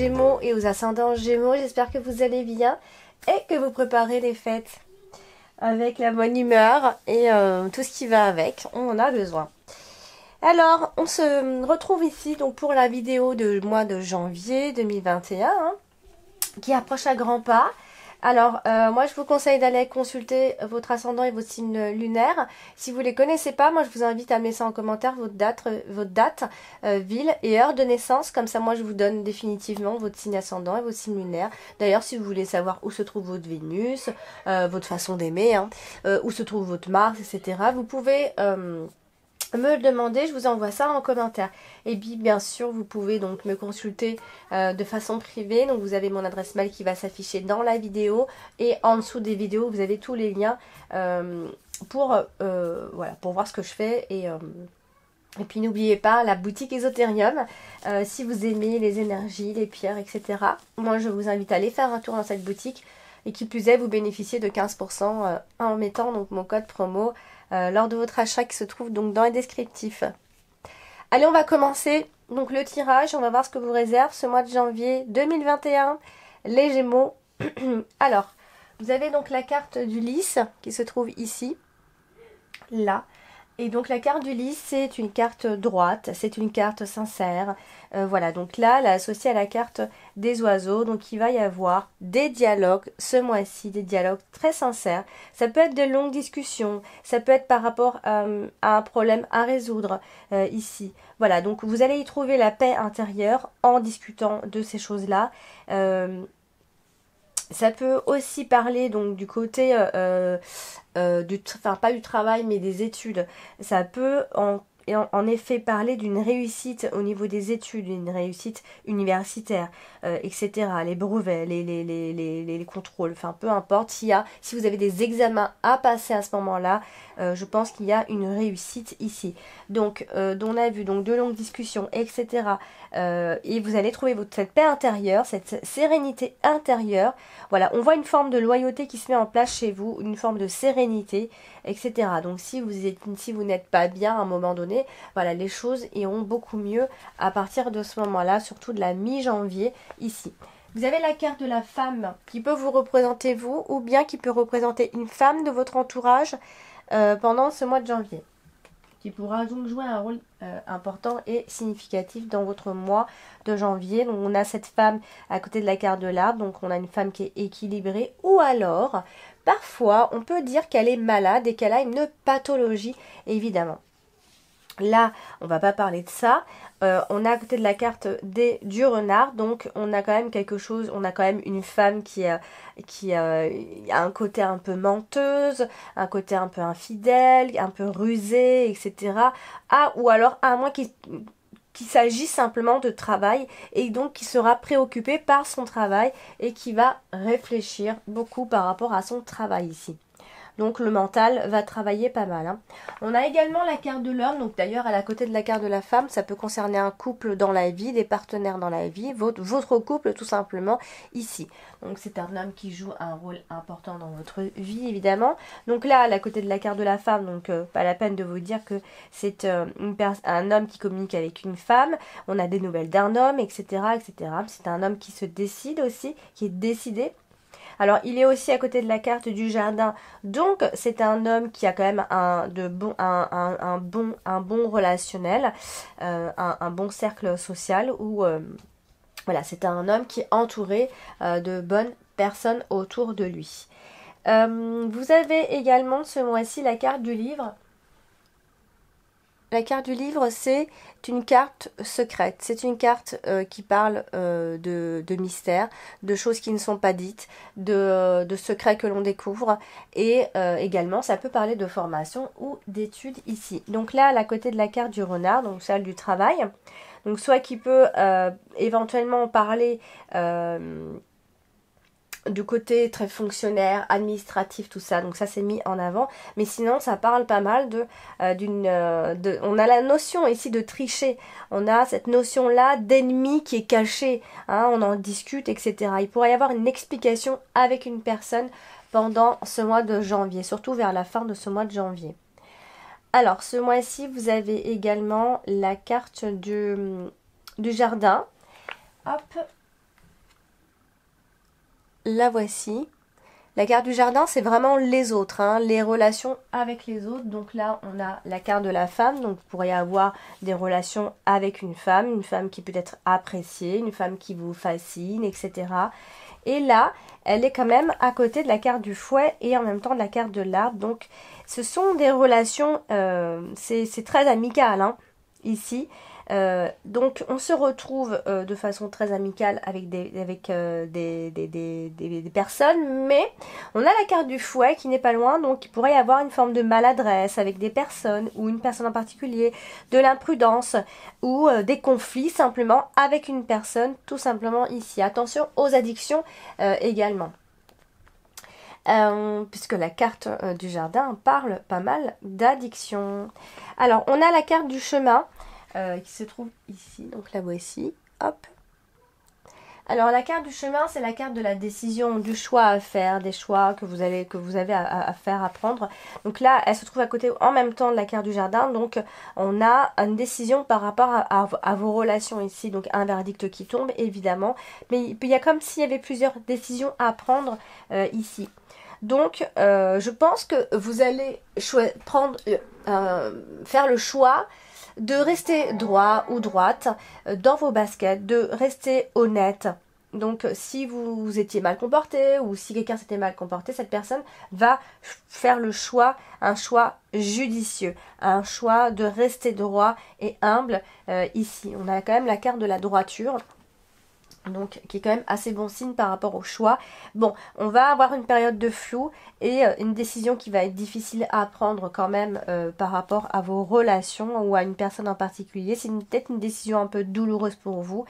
Gémeaux et aux ascendants Gémeaux. J'espère que vous allez bien et que vous préparez les fêtes avec la bonne humeur et tout ce qui va avec. On en a besoin. Alors, on se retrouve ici donc pour la vidéo du mois de janvier 2021 qui approche à grands pas. Alors, moi, je vous conseille d'aller consulter votre ascendant et votre signe lunaire. Si vous ne les connaissez pas, moi, je vous invite à mettre ça en commentaire, votre date, ville et heure de naissance. Comme ça, moi, je vous donne définitivement votre signe ascendant et votre signe lunaire. D'ailleurs, si vous voulez savoir où se trouve votre Vénus, votre façon d'aimer, où se trouve votre Mars, etc., vous pouvez me le demander, je vous envoie ça en commentaire. Et puis bien sûr vous pouvez donc me consulter de façon privée. Donc vous avez mon adresse mail qui va s'afficher dans la vidéo. Et en dessous des vidéos vous avez tous les liens voilà, pour voir ce que je fais. Et puis n'oubliez pas la boutique Exotérium. Si vous aimez les énergies, les pierres, etc. Moi je vous invite à aller faire un tour dans cette boutique. Et qui plus est, vous bénéficiez de 15% en mettant donc mon code promo lors de votre achat qui se trouve donc dans les descriptifs. Allez, on va commencer donc le tirage. On va voir ce que vous réserve ce mois de janvier 2021, les Gémeaux. Alors, vous avez donc la carte du lys qui se trouve ici, là. Et donc la carte du lys, c'est une carte droite, c'est une carte sincère. Voilà, donc là, elle est associée à la carte des oiseaux. Donc il va y avoir des dialogues ce mois-ci, des dialogues très sincères. Ça peut être de longues discussions, ça peut être par rapport à un problème à résoudre ici. Voilà, donc vous allez y trouver la paix intérieure en discutant de ces choses-là. Ça peut aussi parler donc du côté, enfin pas du travail mais des études. Ça peut en effet parler d'une réussite au niveau des études, une réussite universitaire, etc. Les brevets, les contrôles, enfin peu importe. Si vous avez des examens à passer à ce moment-là, je pense qu'il y a une réussite ici. Donc, on a vu donc de longues discussions, etc. Et vous allez trouver cette paix intérieure, cette sérénité intérieure. Voilà, on voit une forme de loyauté qui se met en place chez vous, une forme de sérénité, etc. Donc si vous n'êtes pas bien à un moment donné, voilà, les choses iront beaucoup mieux à partir de ce moment-là, surtout de la mi-janvier ici. Vous avez la carte de la femme qui peut vous représenter vous, ou bien qui peut représenter une femme de votre entourage pendant ce mois de janvier, qui pourra donc jouer un rôle important et significatif dans votre mois de janvier. Donc on a cette femme à côté de la carte de l'arbre, donc on a une femme qui est équilibrée, ou alors parfois on peut dire qu'elle est malade et qu'elle a une pathologie, évidemment. Là, on va pas parler de ça. On a à côté de la carte du renard, donc on a quand même quelque chose, on a quand même une femme qui a un côté un peu menteuse, un côté un peu infidèle, un peu rusée, etc. Ou alors à moins qu'il s'agit simplement de travail et donc qui sera préoccupée par son travail et qui va réfléchir beaucoup par rapport à son travail ici. Donc le mental va travailler pas mal. On a également la carte de l'homme. Donc d'ailleurs à la côté de la carte de la femme, ça peut concerner un couple dans la vie, des partenaires dans la vie, votre couple tout simplement ici. Donc c'est un homme qui joue un rôle important dans votre vie évidemment. Donc là à la côté de la carte de la femme, donc pas la peine de vous dire que c'est un homme qui communique avec une femme. On a des nouvelles d'un homme, etc., etc. C'est un homme qui se décide aussi, qui est décidé. Alors, il est aussi à côté de la carte du jardin. Donc, c'est un homme qui a quand même un bon relationnel, un bon cercle social où, voilà, c'est un homme qui est entouré de bonnes personnes autour de lui. Vous avez également ce mois-ci la carte du livre. La carte du livre, c'est une carte secrète. C'est une carte qui parle de mystères, de choses qui ne sont pas dites, de secrets que l'on découvre. Et également, ça peut parler de formation ou d'études ici. Donc là, à côté de la carte du renard, donc celle du travail, donc soit qui peut éventuellement parler du côté très fonctionnaire, administratif, tout ça, donc ça c'est mis en avant, mais sinon ça parle pas mal on a la notion ici de tricher, on a cette notion là d'ennemi qui est caché, on en discute, etc. Il pourrait y avoir une explication avec une personne pendant ce mois de janvier, surtout vers la fin de ce mois de janvier. Alors ce mois-ci vous avez également la carte du jardin. Hop. la voici. La carte du jardin, c'est vraiment les autres, hein, les relations avec les autres. Donc là, on a la carte de la femme. Donc vous pourriez avoir des relations avec une femme qui peut être appréciée, une femme qui vous fascine, etc. Et là, elle est quand même à côté de la carte du fouet et en même temps de la carte de l'arbre. Donc ce sont des relations, c'est très amical, hein, ici. Donc on se retrouve de façon très amicale avec des personnes, mais on a la carte du fouet qui n'est pas loin, donc il pourrait y avoir une forme de maladresse avec des personnes ou une personne en particulier, de l'imprudence ou des conflits simplement avec une personne, tout simplement ici. Attention aux addictions également. Puisque la carte du jardin parle pas mal d'addiction. Alors on a la carte du chemin qui se trouve ici, donc la voici, hop. Alors la carte du chemin, c'est la carte de la décision, du choix à faire, des choix que vous avez à faire, à prendre. Donc là, elle se trouve à côté en même temps de la carte du jardin, donc on a une décision par rapport à vos relations ici, donc un verdict qui tombe évidemment, mais il y a comme s'il y avait plusieurs décisions à prendre ici. Donc je pense que vous allez faire le choix de rester droit ou droite dans vos baskets, de rester honnête. Donc si vous étiez mal comporté ou si quelqu'un s'était mal comporté, cette personne va faire le choix, un choix judicieux, un choix de rester droit et humble. Ici, on a quand même la carte de la droiture. Donc qui est quand même assez bon signe par rapport au choix. Bon, on va avoir une période de flou et une décision qui va être difficile à prendre quand même par rapport à vos relations ou à une personne en particulier. C'est peut-être une décision un peu douloureuse pour vous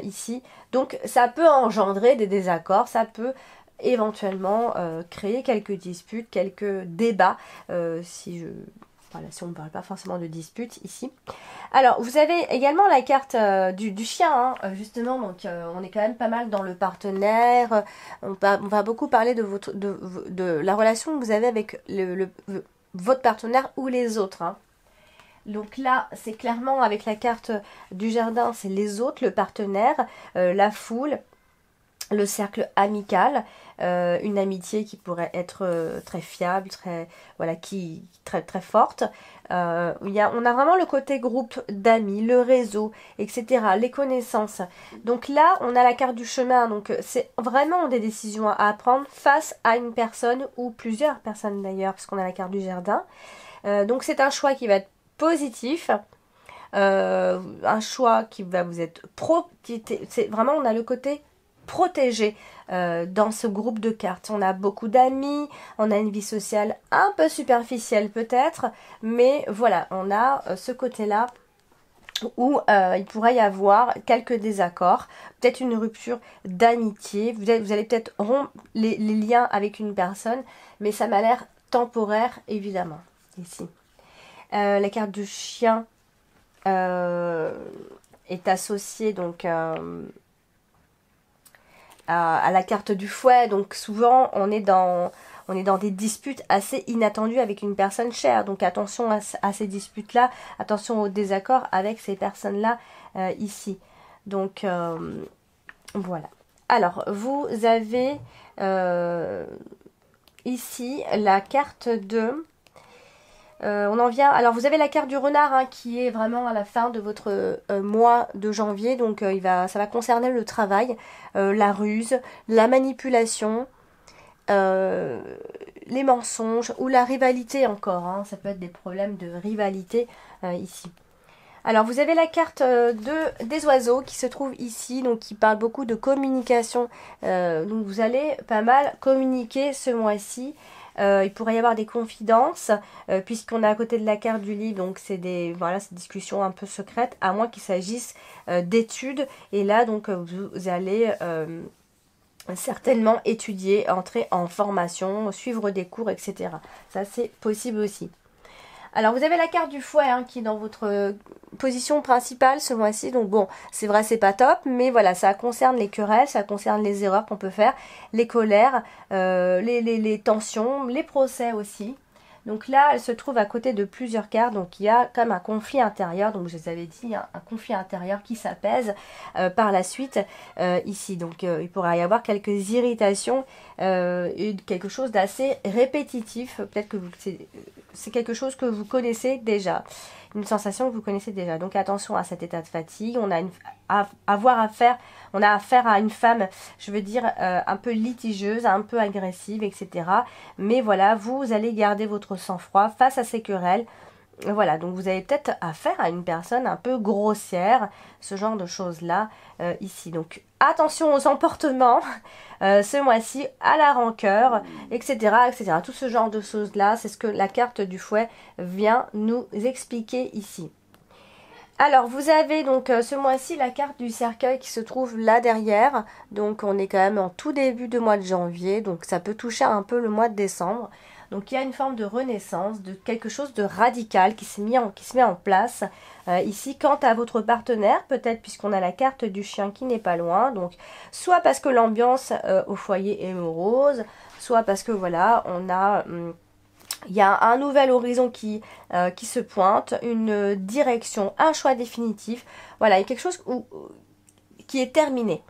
ici. Donc ça peut engendrer des désaccords, ça peut éventuellement créer quelques disputes, quelques débats voilà, si on ne parle pas forcément de dispute ici. Alors, vous avez également la carte du chien, hein, justement. Donc, on est quand même pas mal dans le partenaire. On va beaucoup parler de la relation que vous avez avec votre partenaire ou les autres. Hein. Donc là, c'est clairement avec la carte du jardin, c'est les autres, le partenaire, la foule, le cercle amical, une amitié qui pourrait être très fiable, très très forte. On a vraiment le côté groupe d'amis, le réseau, etc., les connaissances. Donc là, on a la carte du chemin, donc c'est vraiment des décisions à prendre face à une personne ou plusieurs personnes d'ailleurs, parce qu'on a la carte du jardin. Donc c'est un choix qui va être positif. Un choix qui va vous être c'est vraiment, on a le côté protégé dans ce groupe de cartes. On a beaucoup d'amis, on a une vie sociale un peu superficielle peut-être, mais voilà, on a ce côté-là où il pourrait y avoir quelques désaccords, peut-être une rupture d'amitié, vous allez peut-être rompre les liens avec une personne, mais ça m'a l'air temporaire évidemment, ici. La carte du chien est associée donc à la carte du fouet, donc souvent on est dans des disputes assez inattendues avec une personne chère, donc attention à ces disputes là, attention aux désaccords avec ces personnes là ici. Donc voilà. Alors vous avez ici la carte de on en vient, alors vous avez la carte du renard hein, qui est vraiment à la fin de votre mois de janvier, donc ça va concerner le travail, la ruse, la manipulation, les mensonges ou la rivalité encore, hein, ça peut être des problèmes de rivalité ici. Alors vous avez la carte des oiseaux qui se trouve ici, donc qui parle beaucoup de communication, donc vous allez pas mal communiquer ce mois-ci. Il pourrait y avoir des confidences, puisqu'on est à côté de la carte du livre, donc c'est des discussions un peu secrètes, à moins qu'il s'agisse d'études. Et là, donc, vous allez certainement étudier, entrer en formation, suivre des cours, etc. Ça, c'est possible aussi. Alors vous avez la carte du fouet hein, qui est dans votre position principale ce mois-ci. Donc bon, c'est vrai, c'est pas top, mais voilà, ça concerne les querelles, ça concerne les erreurs qu'on peut faire, les colères, les tensions, les procès aussi. Donc là, elle se trouve à côté de plusieurs cartes, donc il y a comme un conflit intérieur, donc je vous avais dit, hein, un conflit intérieur qui s'apaise par la suite ici. Donc il pourra y avoir quelques irritations et quelque chose d'assez répétitif, peut-être que c'est quelque chose que vous connaissez déjà, une sensation que vous connaissez déjà. Donc attention à cet état de fatigue, on a affaire à une femme, je veux dire, un peu litigieuse, un peu agressive, etc. Mais voilà, vous allez garder votre sang-froid face à ces querelles. Voilà, donc vous avez peut-être affaire à une personne un peu grossière, ce genre de choses-là, ici. Donc attention aux emportements, ce mois-ci, à la rancœur, etc., etc. Tout ce genre de choses-là, c'est ce que la carte du fouet vient nous expliquer ici. Alors, vous avez donc ce mois-ci la carte du cercueil qui se trouve là derrière. Donc, on est quand même en tout début de mois de janvier. Donc, ça peut toucher un peu le mois de décembre. Donc, il y a une forme de renaissance, de quelque chose de radical qui se met en place ici. Quant à votre partenaire, peut-être puisqu'on a la carte du chien qui n'est pas loin. Donc, soit parce que l'ambiance au foyer est morose, soit parce que, voilà, on a... il y a un nouvel horizon qui se pointe, une direction, un choix définitif. Voilà, il y a quelque chose qui est terminé.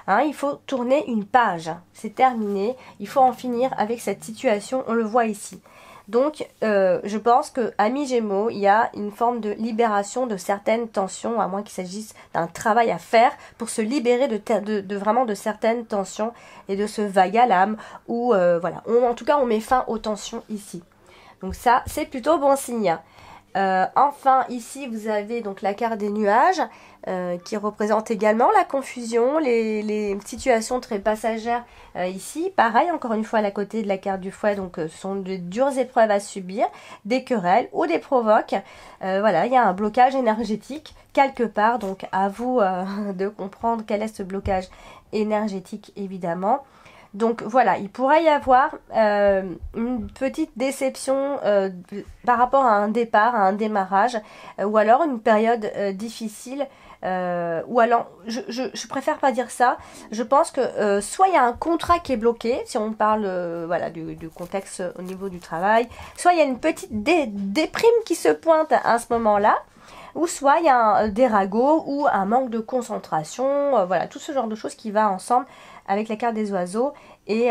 Hein, il faut tourner une page. C'est terminé. Il faut en finir avec cette situation. On le voit ici. Donc, je pense que, amis Gémeaux, il y a une forme de libération de certaines tensions, à moins qu'il s'agisse d'un travail à faire pour se libérer vraiment de certaines tensions et de ce vague à l'âme. Ou voilà, en tout cas, on met fin aux tensions ici. Donc ça, c'est plutôt bon signe. Enfin, ici, vous avez donc la carte des nuages qui représente également la confusion, les situations très passagères ici. Pareil, encore une fois, à la côté de la carte du fouet, donc ce sont de dures épreuves à subir, des querelles ou des provoques. Voilà, il y a un blocage énergétique quelque part, donc à vous de comprendre quel est ce blocage énergétique, évidemment. Donc voilà, il pourrait y avoir une petite déception par rapport à un départ, à un démarrage, ou alors une période difficile, ou alors, je préfère pas dire ça, je pense que soit il y a un contrat qui est bloqué, si on parle voilà, du contexte au niveau du travail, soit il y a une petite déprime qui se pointe à ce moment-là, ou soit il y a un déragot ou un manque de concentration, voilà, tout ce genre de choses qui va ensemble avec la carte des oiseaux. Et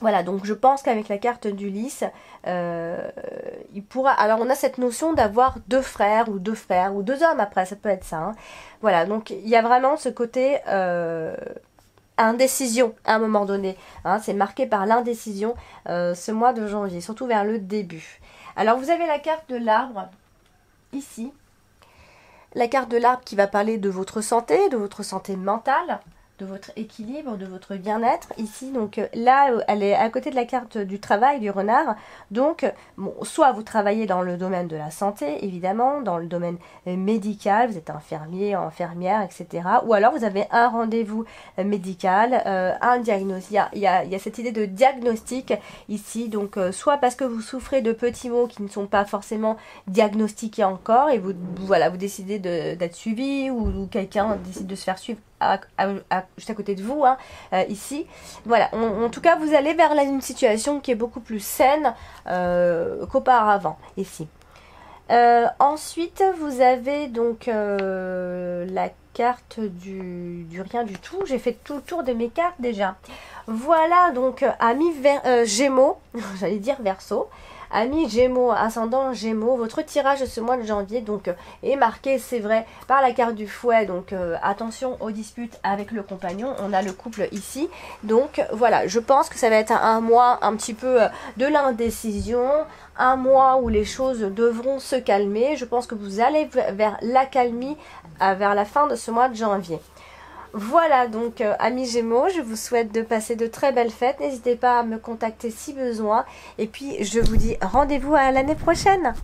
voilà, donc je pense qu'avec la carte d'Ulysse, il pourra... Alors on a cette notion d'avoir deux frères ou deux hommes après, ça peut être ça. Hein. Voilà, donc il y a vraiment ce côté indécision à un moment donné. Hein, c'est marqué par l'indécision ce mois de janvier, surtout vers le début. Alors vous avez la carte de l'arbre ici. La carte de l'arbre qui va parler de votre santé mentale, de votre équilibre, de votre bien-être ici. Donc là, elle est à côté de la carte du travail, du renard. Donc, bon, soit vous travaillez dans le domaine de la santé, évidemment, dans le domaine médical, vous êtes infirmier, infirmière, etc. Ou alors vous avez un rendez-vous médical, un diagnostic. Il y a cette idée de diagnostic ici. Donc, soit parce que vous souffrez de petits maux qui ne sont pas forcément diagnostiqués encore et vous décidez d'être suivi ou quelqu'un décide de se faire suivre juste à côté de vous, hein, ici. Voilà, en tout cas, vous allez vers une situation qui est beaucoup plus saine qu'auparavant, ici. Ensuite, vous avez donc la carte du rien du tout. J'ai fait tout le tour de mes cartes déjà. Voilà, donc, amis Gémeaux, j'allais dire Verseau. Amis Gémeaux, ascendant Gémeaux, votre tirage de ce mois de janvier donc est marqué, c'est vrai, par la carte du fouet. Donc attention aux disputes avec le compagnon. On a le couple ici. Donc voilà, je pense que ça va être un mois un petit peu de l'indécision, un mois où les choses devront se calmer. Je pense que vous allez vers l'accalmie vers la fin de ce mois de janvier. Voilà donc amis Gémeaux, je vous souhaite de passer de très belles fêtes. N'hésitez pas à me contacter si besoin. Et puis je vous dis rendez-vous à l'année prochaine.